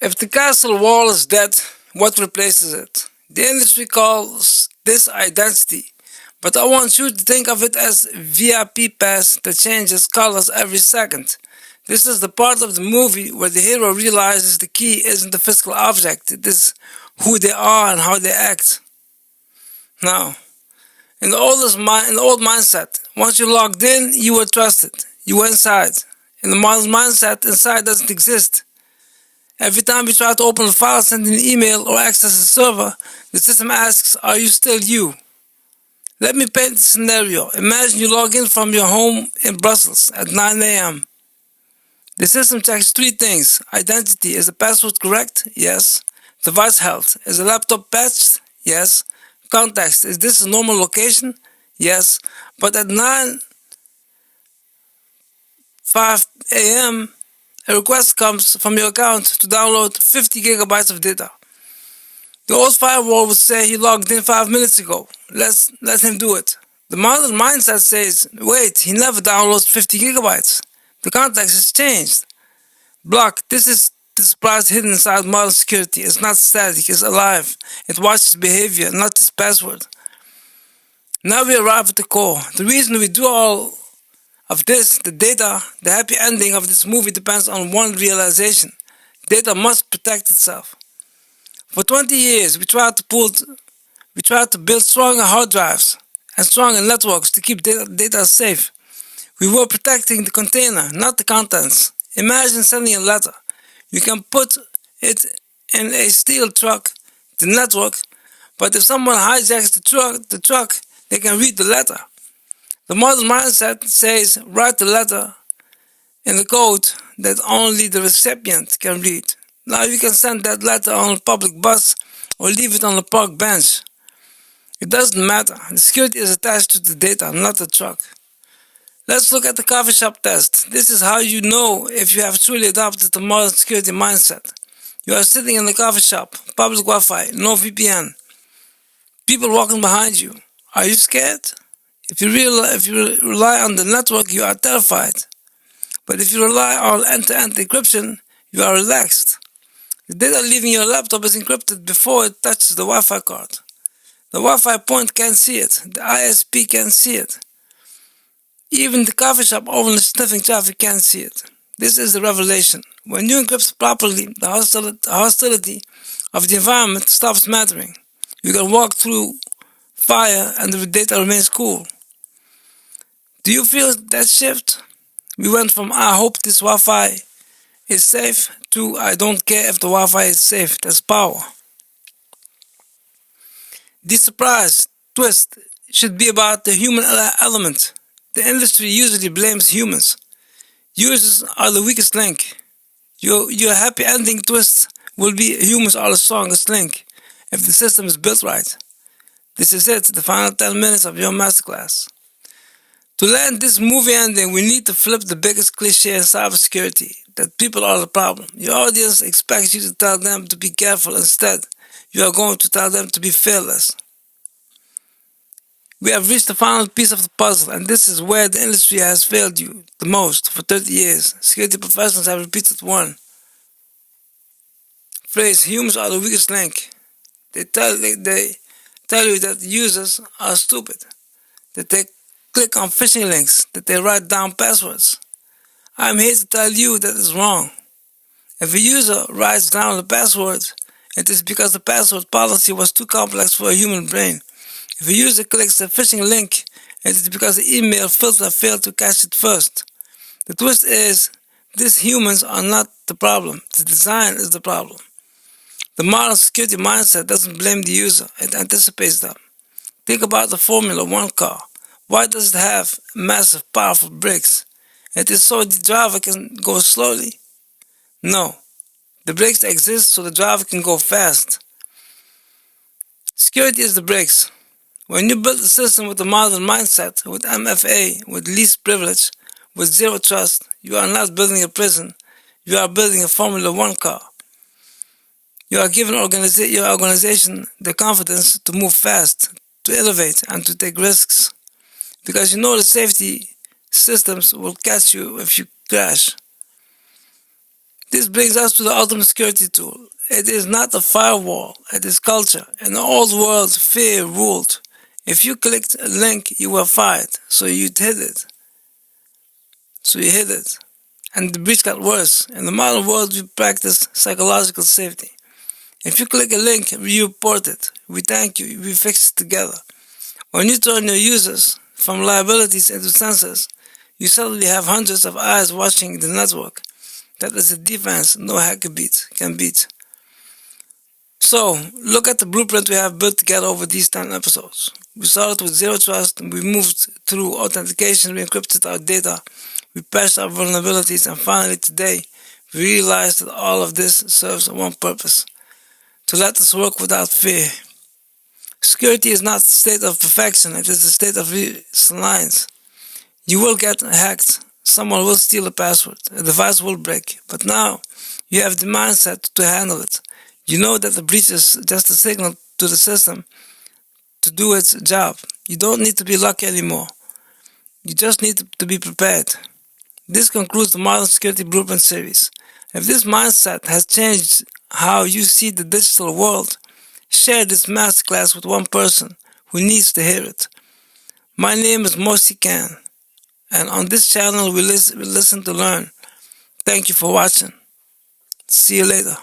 If the castle wall is dead, what replaces it? The industry calls this identity, but I want you to think of it as VIP pass that changes colors every second. This is the part of the movie where the hero realizes the key isn't the physical object, it is who they are and how they act. Now, in the old mindset, once you logged in, you were trusted. You were inside. In the modern mindset, inside doesn't exist. Every time you try to open a file, send an email, or access a server, the system asks, are you still you? Let me paint a scenario. Imagine you log in from your home in Brussels at 9 a.m. The system checks three things. Identity. Is the password correct? Yes. Device health. Is the laptop patched? Yes. Context. Is this a normal location? Yes. But at 9:05 a.m., a request comes from your account to download 50 gigabytes of data. The old firewall would say he logged in 5 minutes ago. Let him do it. The modern mindset says, wait, he never downloads 50 gigabytes. The context has changed. Block. This is the surprise hidden inside modern security. It's not static, it's alive. It watches behavior, not its password. Now we arrive at the core. The reason we do all of this, the data, the happy ending of this movie depends on one realization. Data must protect itself. For 20 years, we tried to build stronger hard drives and stronger networks to keep data safe. We were protecting the container, not the contents. Imagine sending a letter. You can put it in a steel truck, the network, but if someone hijacks the truck, they can read the letter. The modern mindset says write the letter in the code that only the recipient can read. Now you can send that letter on a public bus or leave it on a park bench. It doesn't matter. The security is attached to the data, not the truck. Let's look at the coffee shop test. This is how you know if you have truly adopted the modern security mindset. You are sitting in the coffee shop, public Wi-Fi, no VPN. People walking behind you. Are you scared? If you rely on the network, you are terrified. But if you rely on end-to-end encryption, you are relaxed. The data leaving your laptop is encrypted before it touches the Wi-Fi card. The Wi-Fi point can't see it. The ISP can't see it. Even the coffee shop owner sniffing traffic can't see it. This is the revelation. When you encrypt properly, the hostility of the environment stops mattering. You can walk through fire and the data remains cool. Do you feel that shift? We went from I hope this Wi-Fi is safe to I don't care if the Wi-Fi is safe. That's power. The surprise twist should be about the human element. The industry usually blames humans. Users are the weakest link. Your happy ending twist will be humans are the strongest link if the system is built right. This is it, the final 10 minutes of your masterclass. To land this movie ending, we need to flip the biggest cliche in cybersecurity, that people are the problem. Your audience expects you to tell them to be careful. Instead, you are going to tell them to be fearless. We have reached the final piece of the puzzle, and this is where the industry has failed you the most for 30 years. Security professionals have repeated one phrase, humans are the weakest link. They tell you that users are stupid, that they click on phishing links, that they write down passwords. I'm here to tell you that is wrong. If a user writes down the password, it is because the password policy was too complex for a human brain. If a user clicks a phishing link, it is because the email filter failed to catch it first. The twist is, these humans are not the problem. The design is the problem. The modern security mindset doesn't blame the user, it anticipates them. Think about the Formula One car. Why does it have massive, powerful brakes? It is so the driver can go slowly? No. The brakes exist so the driver can go fast. Security is the brakes. When you build a system with a modern mindset, with MFA, with least privilege, with zero trust, you are not building a prison. You are building a Formula One car. You are giving your organization the confidence to move fast, to innovate, and to take risks. Because you know the safety systems will catch you if you crash. This brings us to the ultimate security tool. It is not a firewall, it is culture. In the old world, fear ruled. If you clicked a link, you were fired, so you hid it. And the breach got worse. In the modern world, we practice psychological safety. If you click a link, you report it. We thank you, we fix it together. When you turn your users from liabilities into sensors, you suddenly have hundreds of eyes watching the network. That is a defense no hacker can beat. So, look at the blueprint we have built together over these 10 episodes. We started with zero trust, we moved through authentication, we encrypted our data, we patched our vulnerabilities, and finally today, we realized that all of this serves one purpose: to let us work without fear. Security is not a state of perfection, it is a state of resilience. You will get hacked, someone will steal a password, a device will break, but now you have the mindset to handle it. You know that the breach is just a signal to the system to do its job. You don't need to be lucky anymore. You just need to be prepared. This concludes the Modern Security Blueprint series. If this mindset has changed how you see the digital world, share this masterclass with one person who needs to hear it. My name is Mosi Khan, and on this channel we listen to learn. Thank you for watching. See you later.